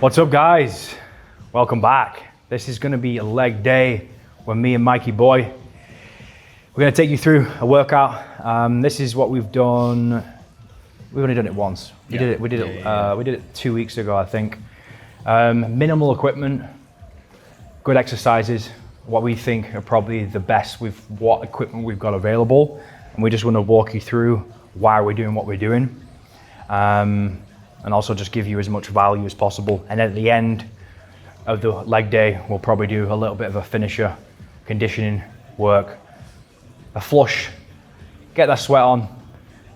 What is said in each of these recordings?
What's up, guys? Welcome back. This is going to be a leg day with me and Mikey Boy. We're going to take you through a workout. This is what we've done. We've only done it once. We did it 2 weeks ago, I think. Minimal equipment, good exercises. What we think are probably the best with what equipment we've got available, and we just want to walk you through why we're doing what we're doing, and also just give you as much value as possible. And at the end of the leg day, we'll probably do a little bit of a finisher, conditioning work, a flush, get that sweat on,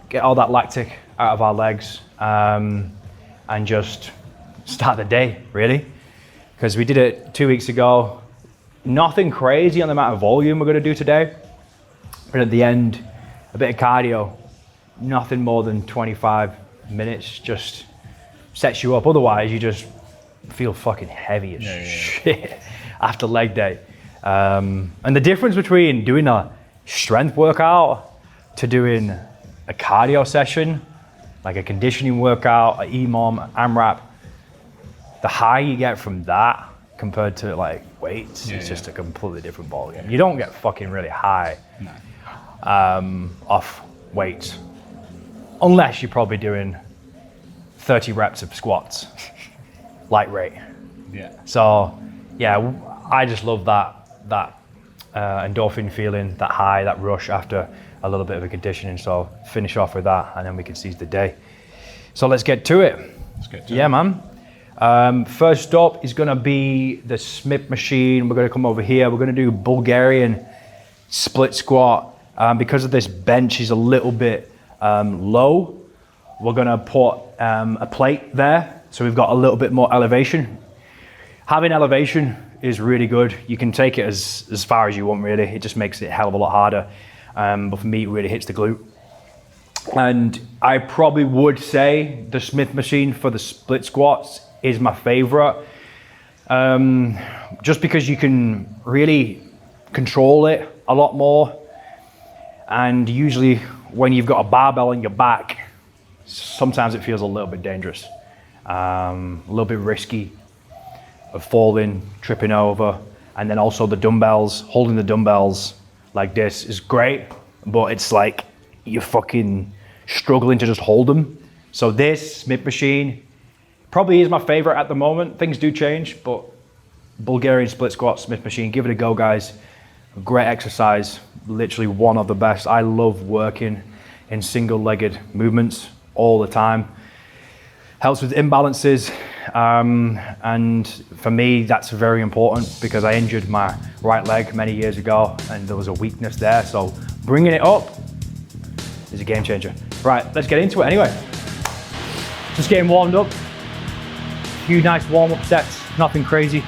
get all that lactic out of our legs, and just start the day, really. Because we did it 2 weeks ago. Nothing crazy on the amount of volume we're going to do today, but at the end, a bit of cardio, nothing more than 25 minutes, just sets you up. Otherwise, you just feel fucking heavy as shit after leg day. And the difference between doing a strength workout to doing a cardio session, like a conditioning workout, a EMOM, AMRAP, the high you get from that compared to like weights, it's just a completely different ballgame. You don't get fucking really high off weights, unless you're probably doing 30 reps of squats, light rate. So yeah, I just love that endorphin feeling, that high, that rush after a little bit of a conditioning. So finish off with that, and then we can seize the day. So let's get to it. Yeah, man. First up is gonna be the Smith machine. We're gonna come over here. We're gonna do Bulgarian split squat. Because of this bench is a little bit low, we're gonna put a plate there, so we've got a little bit more elevation. Having elevation is really good. You can take it as far as you want, really. It just makes it a hell of a lot harder. But for me, it really hits the glute. And I probably would say the Smith machine for the split squats is my favorite, just because you can really control it a lot more. And usually when you've got a barbell on your back, sometimes it feels a little bit dangerous, a little bit risky of falling, tripping over. And then also the dumbbells, holding the dumbbells like this is great, but it's like you're fucking struggling to just hold them. So this Smith machine probably is my favorite at the moment. Things do change, but Bulgarian split squat, Smith machine, give it a go, guys. Great exercise, literally one of the best. I love working in single-legged movements all the time. Helps with imbalances, and for me, that's very important because I injured my right leg many years ago and there was a weakness there. So bringing it up is a game changer. Right, let's get into it anyway. Just getting warmed up. A few nice warm-up sets, nothing crazy.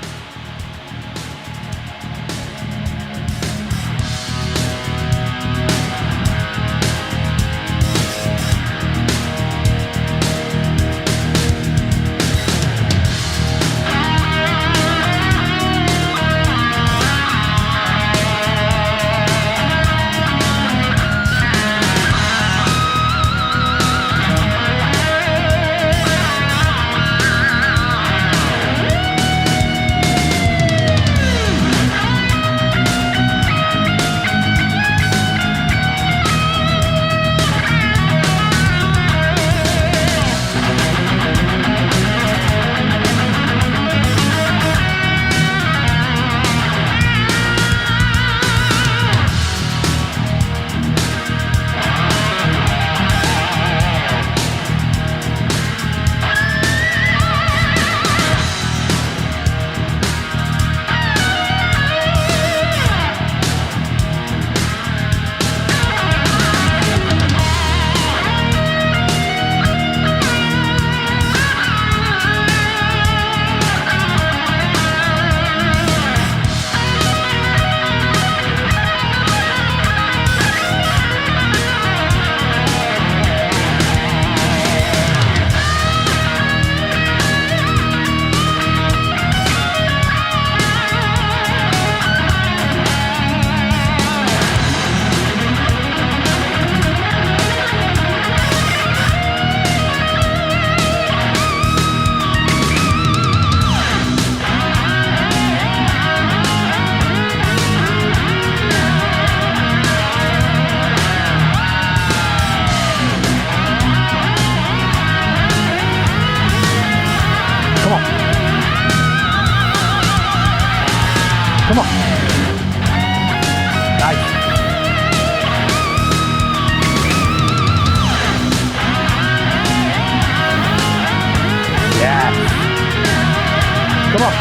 Come on.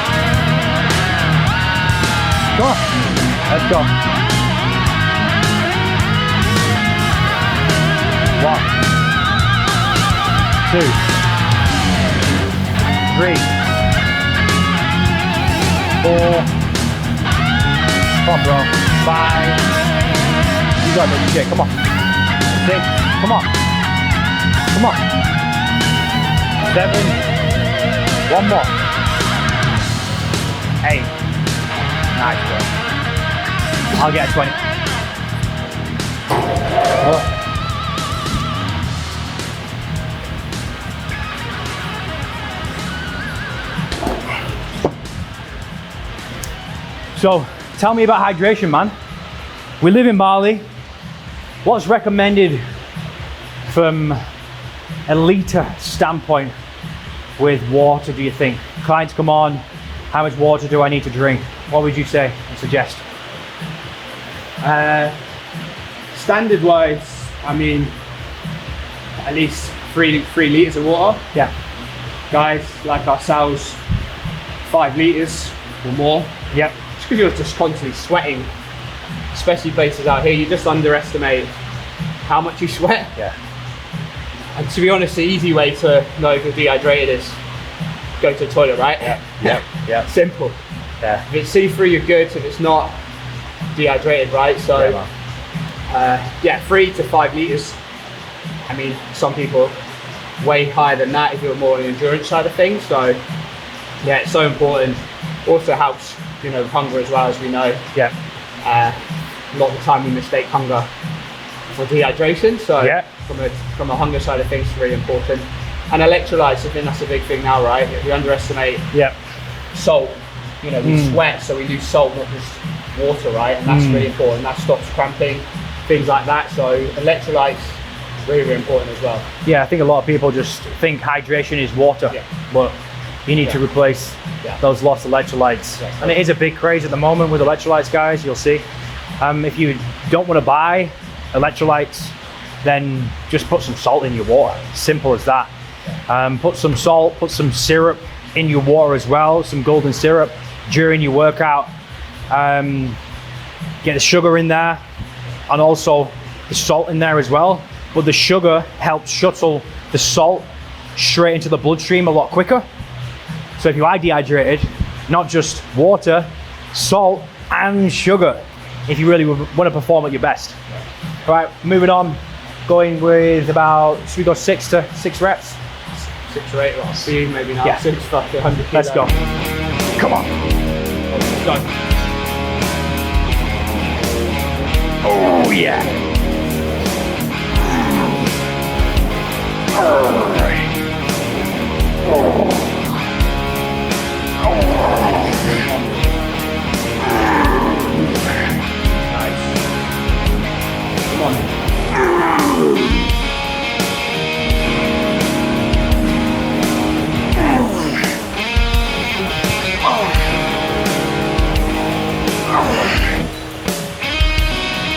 Come on. Let's go. 1, 2, 3, 4. Come on, bro. 5. You got it, DJ. Come on. 6. Come on. Come on. 7. 1 more. 8. Nice, bro. I'll get a 20. Oh. So, tell me about hydration, man. We live in Bali. What's recommended from a litre standpoint with water, do you think? Clients come on, how much water do I need to drink? What would you say and suggest? Standard wise, I mean, at least 3 litres of water. Yeah. Guys like ourselves, 5 litres or more. Yep. Just because you're just constantly sweating, especially places out here, you just underestimate how much you sweat. Yeah. And to be honest, the easy way to know if you're dehydrated is go to the toilet, right? Yeah. Yeah. Yeah. Simple. Yeah. If it's see-through, you're good. If it's not, dehydrated, right? So, yeah, 3 to 5 litres. I mean, some people way higher than that if you're more on the endurance side of things. So, yeah, it's so important. Also helps, you know, with hunger as well, as we know. Yeah. A lot of the time we mistake hunger for dehydration. So, yeah. From a hunger side of things, it's really important. And electrolytes, I think that's a big thing now, right? We underestimate salt. You know, we sweat, so we lose salt, not just water, right? And that's really important. That stops cramping, things like that. So electrolytes, really, really important as well. Yeah, I think a lot of people just think hydration is water, but you need to replace those lost electrolytes. Yeah, and it is a big craze at the moment with electrolytes, guys, you'll see. If you don't want to buy electrolytes, then just put some salt in your water. Simple as that. Put some salt, put some syrup in your water as well, some golden syrup during your workout. Get the sugar in there and also the salt in there as well. But the sugar helps shuttle the salt straight into the bloodstream a lot quicker. So if you are dehydrated, not just water, salt and sugar, if you really want to perform at your best. All right, moving on, going with about, should we go 6 reps? 6 or 8, well, for you maybe not. Yeah. 6 for 100 kilos. Let's go. Come on. Let's go. Oh yeah. Nice. Come on.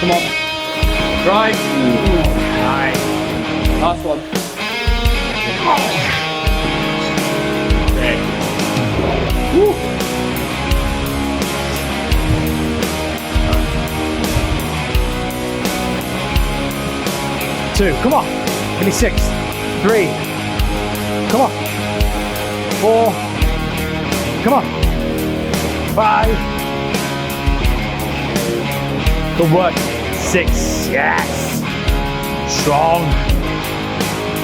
Come on. Right. Nice. Last one. Okay. Woo. 2, come on. Give me 6. 3. Come on. 4. Come on. 5. Good work. 6. Yes. Strong.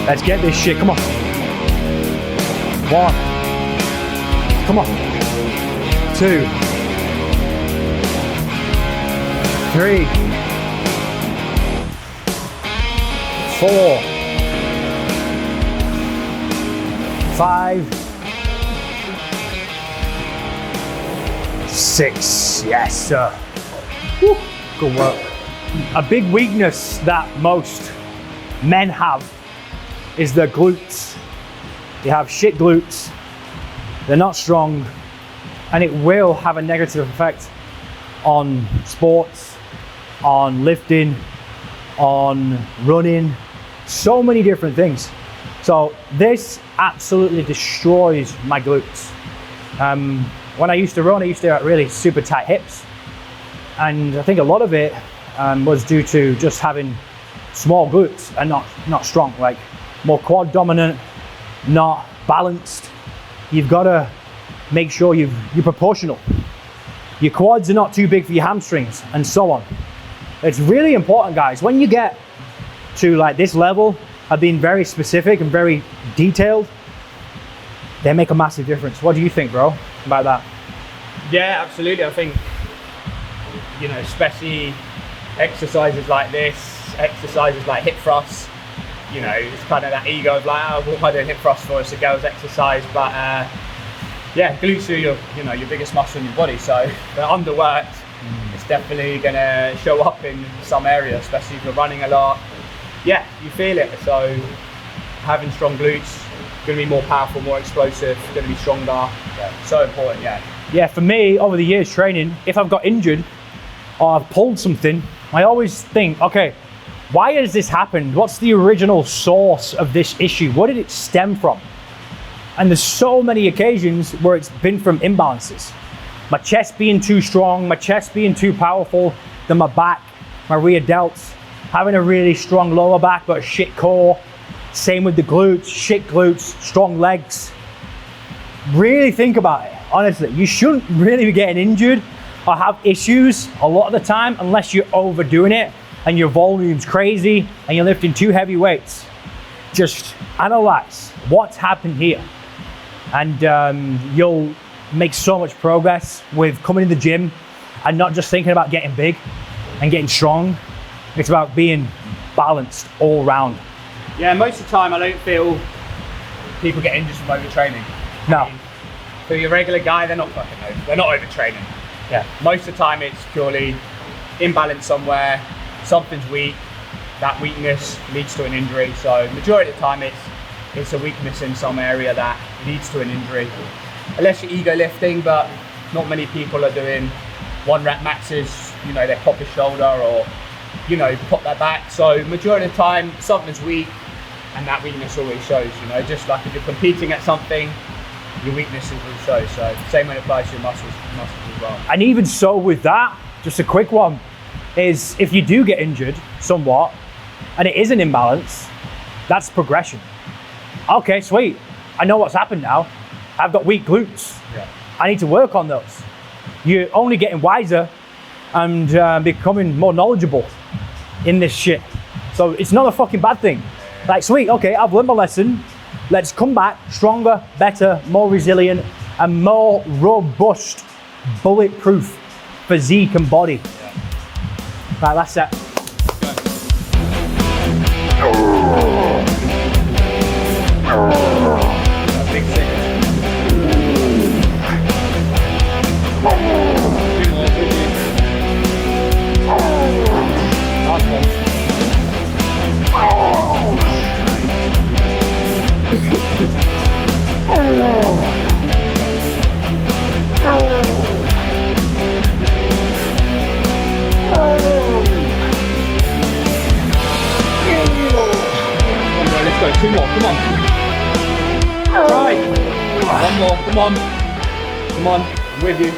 Let's get this shit. Come on. 1. Come on. 2. 3. 4. 5. 6. Yes, sir. Woo. Good work. A big weakness that most men have is their glutes. They have shit glutes. They're not strong, and it will have a negative effect on sports, on lifting, on running, so many different things. So this absolutely destroys my glutes. When I used to run, I used to have really super tight hips. And I think a lot of it was due to just having small glutes and not strong, like more quad dominant, not balanced. You've got to make sure you're proportional. Your quads are not too big for your hamstrings and so on. It's really important, guys. When you get to like this level of being very specific and very detailed, they make a massive difference. What do you think, bro, about that? Yeah, absolutely. I think, you know, especially exercises like this, exercises like hip thrusts, you know, it's kind of that ego of like, oh, what am I doing hip thrust for? It's a girl's exercise, but yeah, glutes are your biggest muscle in your body, so they're underworked. It's definitely gonna show up in some area, especially if you're running a lot. Yeah, you feel it. So having strong glutes, gonna be more powerful, more explosive, gonna be stronger. Yeah. So important, yeah. Yeah, for me, over the years training, if I've got injured or I've pulled something, I always think, okay, why has this happened? What's the original source of this issue? What did it stem from? And there's so many occasions where it's been from imbalances. My chest being too strong, my chest being too powerful, then my back, my rear delts, having a really strong lower back but a shit core. Same with the glutes, shit glutes, strong legs. Really think about it, honestly. You shouldn't really be getting injured or have issues a lot of the time unless you're overdoing it and your volume's crazy and you're lifting too heavy weights. Just analyze what's happened here. And you'll make so much progress with coming to the gym and not just thinking about getting big and getting strong. It's about being balanced all round. Yeah, most of the time I don't feel people get injured from overtraining. No. I mean, for your regular guy, they're not overtraining. Yeah. Most of the time it's purely imbalance somewhere, something's weak, that weakness leads to an injury. So majority of the time it's a weakness in some area that leads to an injury. Unless you're ego lifting, but not many people are doing 1 rep maxes, you know, they pop his shoulder or, you know, pop their back. So majority of the time something's weak and that weakness always shows, you know, just like if you're competing at something, your weaknesses will show. So same when it applies to your muscles as well. And even so with that, just a quick one, is if you do get injured somewhat and it is an imbalance, that's progression. Okay, sweet. I know what's happened now. I've got weak glutes. Yeah. I need to work on those. You're only getting wiser and becoming more knowledgeable in this shit. So it's not a fucking bad thing. Like, sweet, okay, I've learned my lesson. Let's come back stronger, better, more resilient, and more robust, bulletproof physique and body. Yeah. Right, that's it. Big six. Let's go, 2 more, come on. Right. 1 more, come on. Come on, I'm with you.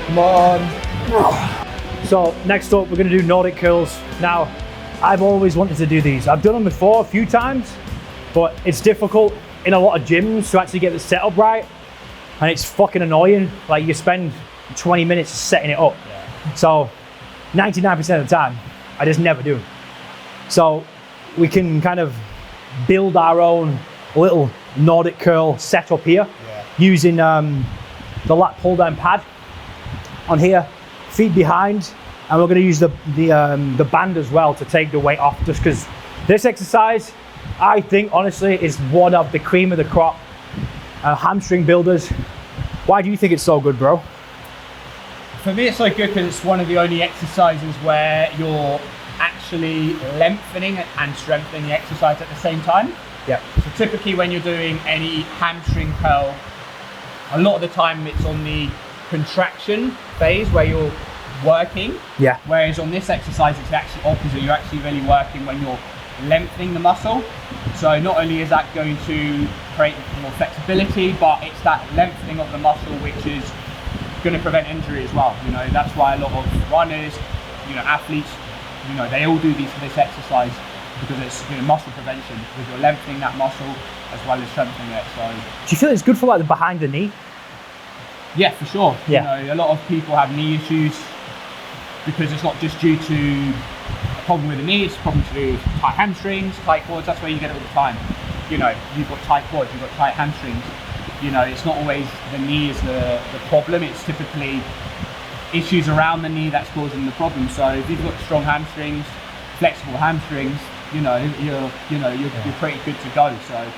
Come on. So next up, we're gonna do Nordic Curls. Now, I've always wanted to do these. I've done them before a few times, but it's difficult in a lot of gyms to actually get the setup right. And it's fucking annoying. Like, you spend 20 minutes setting it up. Yeah. So 99% of the time, I just never do. So we can kind of build our own little Nordic curl setup here, using the lat pull down pad on here, feet behind, and we're going to use the band as well to take the weight off, just because this exercise, I think honestly, is one of the cream of the crop hamstring builders. Why do you think it's so good, bro? For me, it's so good because it's one of the only exercises where you're actually lengthening and strengthening the exercise at the same time. Yeah. So typically when you're doing any hamstring curl, a lot of the time it's on the contraction phase where you're working. Yeah. Whereas on this exercise, it's actually opposite. You're actually really working when you're lengthening the muscle. So not only is that going to create more flexibility, but it's that lengthening of the muscle which is going to prevent injury as well. You know, that's why a lot of runners, you know, athletes, you know, they all do this exercise because it's, you know, muscle prevention, because you're lengthening that muscle as well as strengthening it. So Do you feel it's good for like the behind the knee? yeah, for sure. Yeah. You know, a lot of people have knee issues because it's not just due to a problem with the knee, it's a problem to do with tight hamstrings, tight quads. That's where you get it all the time. You know, you've got tight quads, you've got tight hamstrings. You know, it's not always the knee is the problem. It's typically issues around the knee that's causing the problem. So if you've got strong hamstrings, flexible hamstrings, you know, you're pretty good to go. So,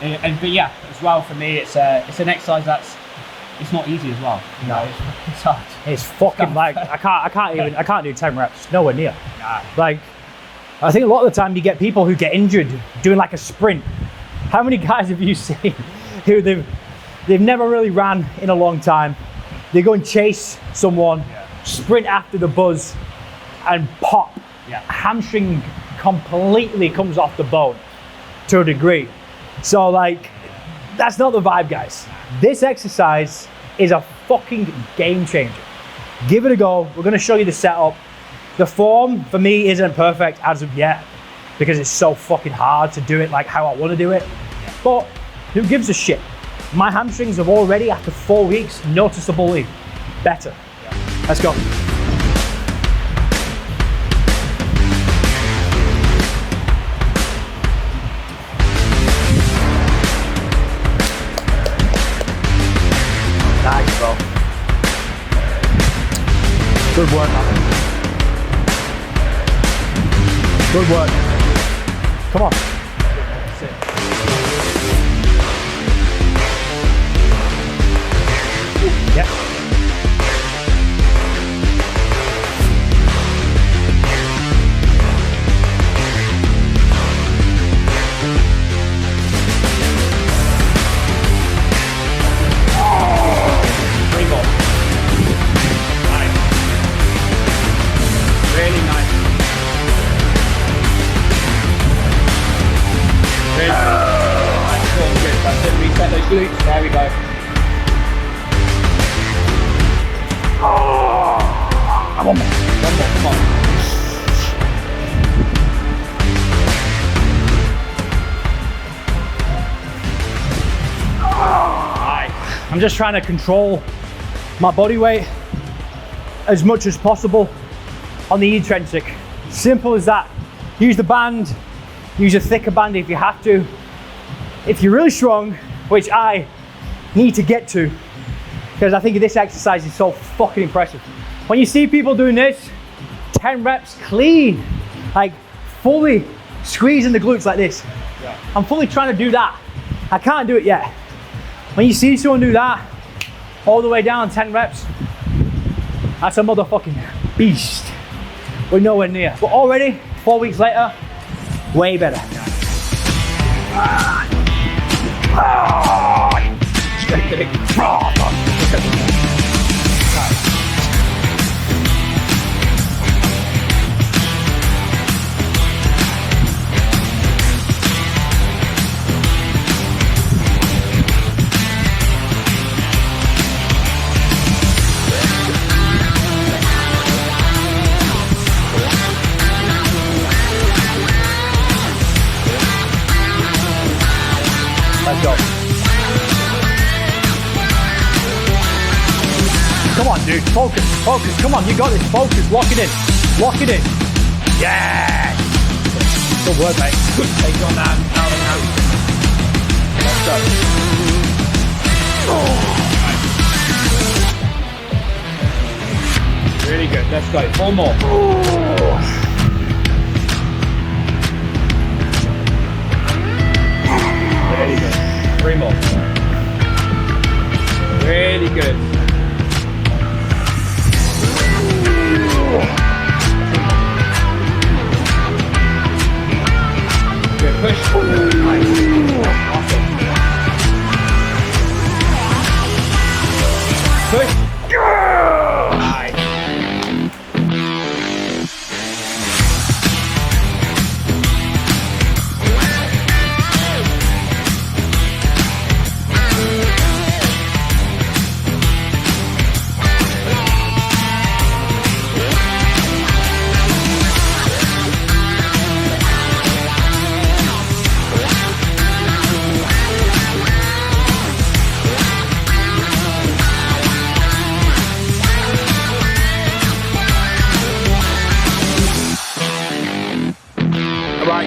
but yeah, as well for me, it's an exercise that's, it's not easy as well. You know, it's hard. It's fucking like I can't do 10 reps, nowhere near. Nah. Like, I think a lot of the time you get people who get injured doing like a sprint. How many guys have you seen who they've never really ran in a long time? They go and chase someone, sprint after the buzz, and pop. Yeah. Hamstring completely comes off the bone to a degree. So like, that's not the vibe, guys. This exercise is a fucking game changer. Give it a go. We're gonna show you the setup. The form for me isn't perfect as of yet because it's so fucking hard to do it like how I want to do it. But who gives a shit? My hamstrings have already, after 4 weeks, noticeably better. Let's go. Nice, bro. Good work, man. Good work. Come on. That's it. Yep. Three more. Nice. Really nice. Really nice. Good. That's it. Reset those glutes. There we go. One more. Come on. I'm just trying to control my body weight as much as possible on the eccentric. Simple as that. Use the band, use a thicker band if you have to. If you're really strong, which I need to get to, because I think this exercise is so fucking impressive. When you see people doing this, 10 reps clean, like fully squeezing the glutes like this. Yeah. I'm fully trying to do that. I can't do it yet. When you see someone do that, all the way down 10 reps, that's a motherfucking beast. We're nowhere near. But already, 4 weeks later, way better. Let's go. Come on, dude. Focus, focus. Come on, you got this. Focus. Lock it in. Lock it in. Yes. Good work, mate. Take it on that. Out and out. Let's go. Nice. Really good. Let's go. 4 more. Really good. 3 more. Really good. Good push. Nice. Awesome. Push. Nice.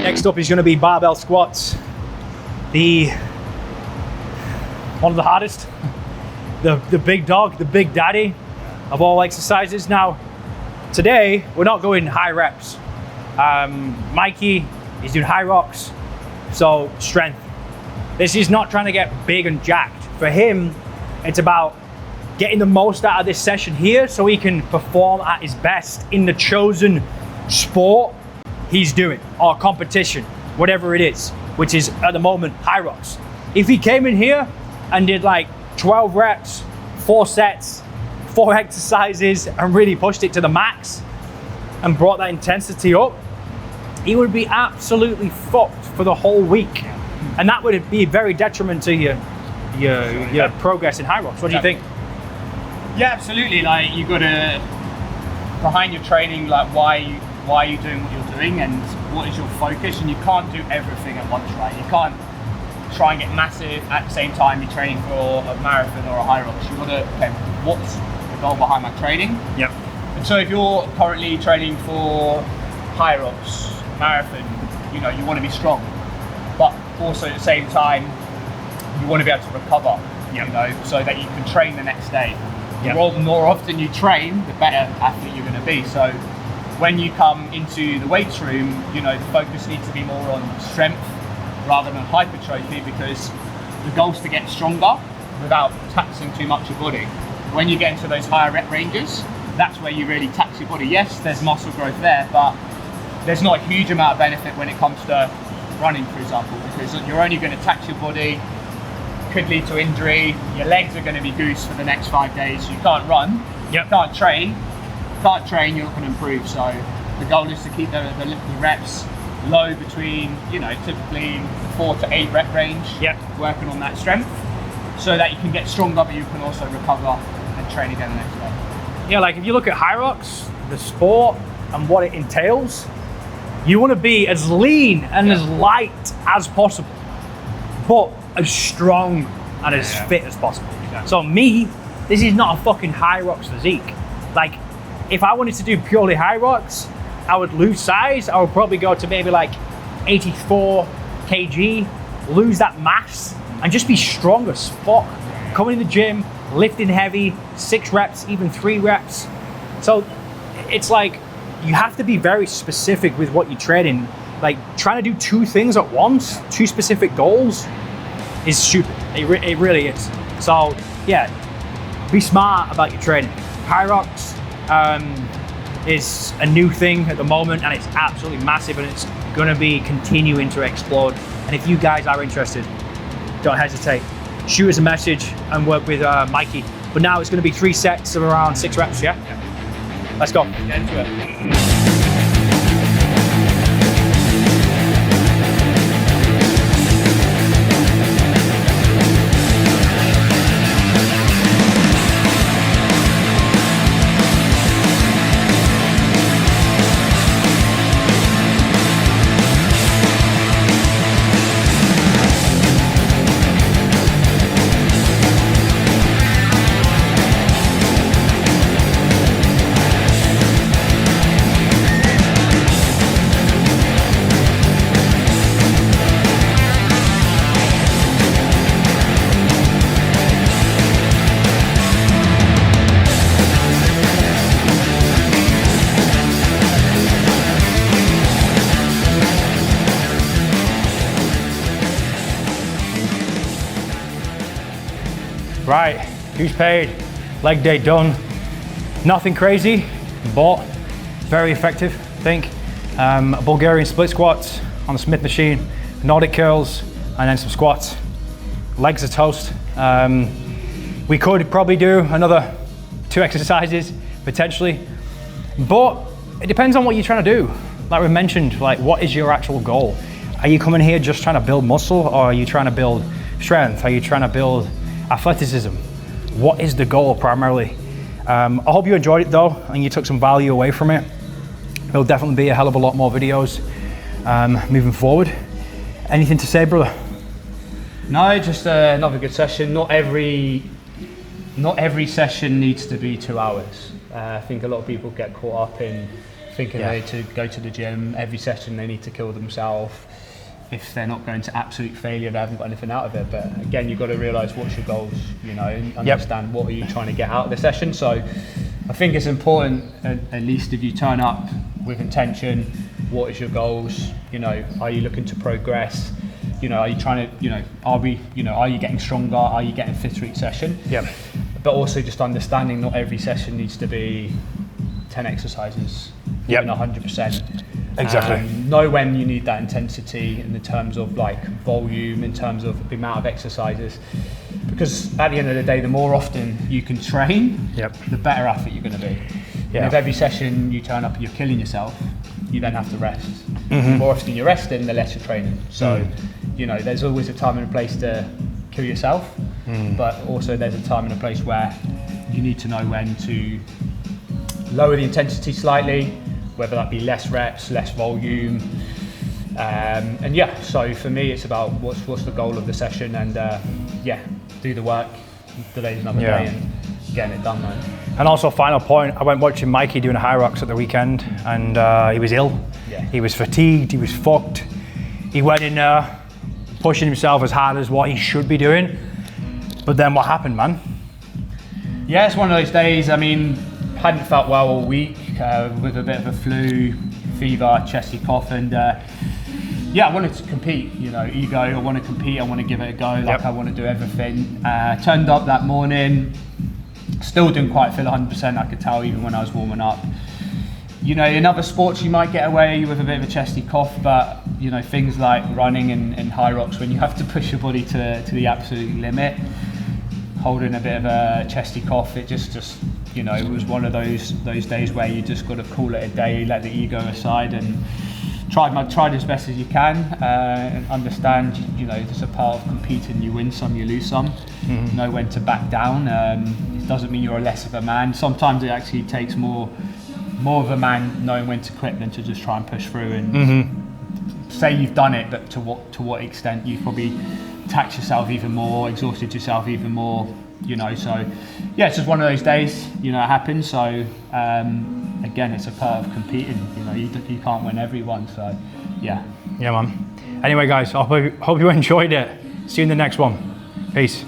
next up is going to be barbell squats. One of the hardest, the big dog, the big daddy of all exercises. Now, today we're not going high reps. Mikey is doing high rocks, so strength. This is not trying to get big and jacked. For him, it's about getting the most out of this session here so he can perform at his best in the chosen sport he's doing, or competition, whatever it is, which is at the moment high rocks. If he came in here and did like 12 reps, 4 sets, 4 exercises, and really pushed it to the max and brought that intensity up, he would be absolutely fucked for the whole week. And that would be very detriment to your progress in high rocks. What do you think? Yeah, absolutely. Like, you got to, behind your training, like why are you doing what you're doing and what is your focus? And you can't do everything at once, right? You can't try and get massive at the same time you're training for a marathon or a high rocks. You got to, okay, what's the goal behind my training? Yep. And so if you're currently training for high rocks, marathon, you know, you want to be strong, but also at the same time, you want to be able to recover, you know, so that you can train the next day. Yep. The more often you train, the better athlete you're going to be. So when you come into the weights room, you know, the focus needs to be more on strength rather than hypertrophy, because the goal is to get stronger without taxing too much your body. When you get into those higher rep ranges, that's where you really tax your body. Yes, there's muscle growth there, but there's not a huge amount of benefit when it comes to running, for example, because you're only going to tax your body, could lead to injury, your legs are going to be goose for the next 5 days, you can't run, Yep. you can't train, you're not going to improve. So the goal is to keep the reps low between, you know, typically 4 to 8 rep range, Yep. working on that strength, so that you can get stronger, but you can also recover and train again the next day. Yeah, like if you look at high rocks, the sport and what it entails, you want to be as lean and as light as possible, but as strong and as fit as possible. Exactly. So me, this is not a fucking high rocks physique. Like, if I wanted to do purely high rocks, I would lose size. I would probably go to maybe like 84 kg, lose that mass, and just be strong as fuck. Coming in the gym, lifting heavy, 6 reps, even 3 reps. So it's like, you have to be very specific with what you're training. Like, trying to do 2 things at once, 2 specific goals, is stupid. It really is. So yeah, be smart about your training. High rocks is a new thing at the moment, and it's absolutely massive, and it's going to be continuing to explode. And if you guys are interested, don't hesitate. Shoot us a message and work with Mikey. But now it's going to be 3 sets of around 6 reps, yeah? Let's go. Get into it. Right, dues paid, leg day done. Nothing crazy, but very effective, I think. Bulgarian split squats on the Smith machine, Nordic curls, and then some squats. Legs are toast. We could probably do another 2 exercises, potentially, but it depends on what you're trying to do. Like we mentioned, like, what is your actual goal? Are you coming here just trying to build muscle, or are you trying to build strength? Are you trying to build athleticism? What is the goal primarily? I hope you enjoyed it though, and you took some value away from it. There'll definitely be a hell of a lot more videos moving forward. Anything to say, brother? No, just another good session. Not every session needs to be 2 hours. I think a lot of people get caught up in thinking they need to go to the gym every session, they need to kill themselves. If they're not going to absolute failure, they haven't got anything out of it. But again, you've got to realise what's your goals, you know, and understand what are you trying to get out of the session. So I think it's important, at least if you turn up with intention, what is your goals? You know, are you looking to progress? You know, are you trying to, are you getting stronger? Are you getting fitter each session? Yeah. But also just understanding not every session needs to be 10 exercises, even 100%. Exactly. Know when you need that intensity in the terms of like volume, in terms of the amount of exercises. Because at the end of the day, the more often you can train, the better athlete you're going to be. Yeah. And if every session you turn up and you're killing yourself, you then have to rest. The more often you're resting, the less you're training. So, you know, there's always a time and a place to kill yourself, but also there's a time and a place where you need to know when to lower the intensity slightly, whether that be less reps, less volume, and yeah. So for me, it's about what's the goal of the session, and do the work. Today's another day, and getting it done, man. And also, final point, I went watching Mikey doing a high rocks at the weekend, and he was ill. Yeah. He was fatigued. He was fucked. He went in there pushing himself as hard as what he should be doing. But then what happened, man? Yeah, it's one of those days. I mean, hadn't felt well all week with a bit of a flu, fever, chesty cough, and I wanted to compete. You know, ego. I want to compete. I want to give it a go. Like I want to do everything. Turned up that morning. Still didn't quite feel 100%. I could tell even when I was warming up. You know, in other sports you might get away with a bit of a chesty cough, but you know, things like running and high rocks, when you have to push your body to the absolute limit, holding a bit of a chesty cough, it just you know, it was one of those days where you just got to call it a day, let the ego aside, and tried as best as you can, and understand, you know, there's a part of competing. You win some, you lose some. Know when to back down. It doesn't mean you're less of a man. Sometimes it actually takes more of a man knowing when to quit than to just try and push through and say you've done it, but to what extent you've probably taxed yourself even more, exhausted yourself even more, you know. So yeah, it's just one of those days, you know, it happens. So again, it's a part of competing, you know, you can't win everyone. So yeah man. Anyway guys, I hope you enjoyed it. See you in the next one. Peace.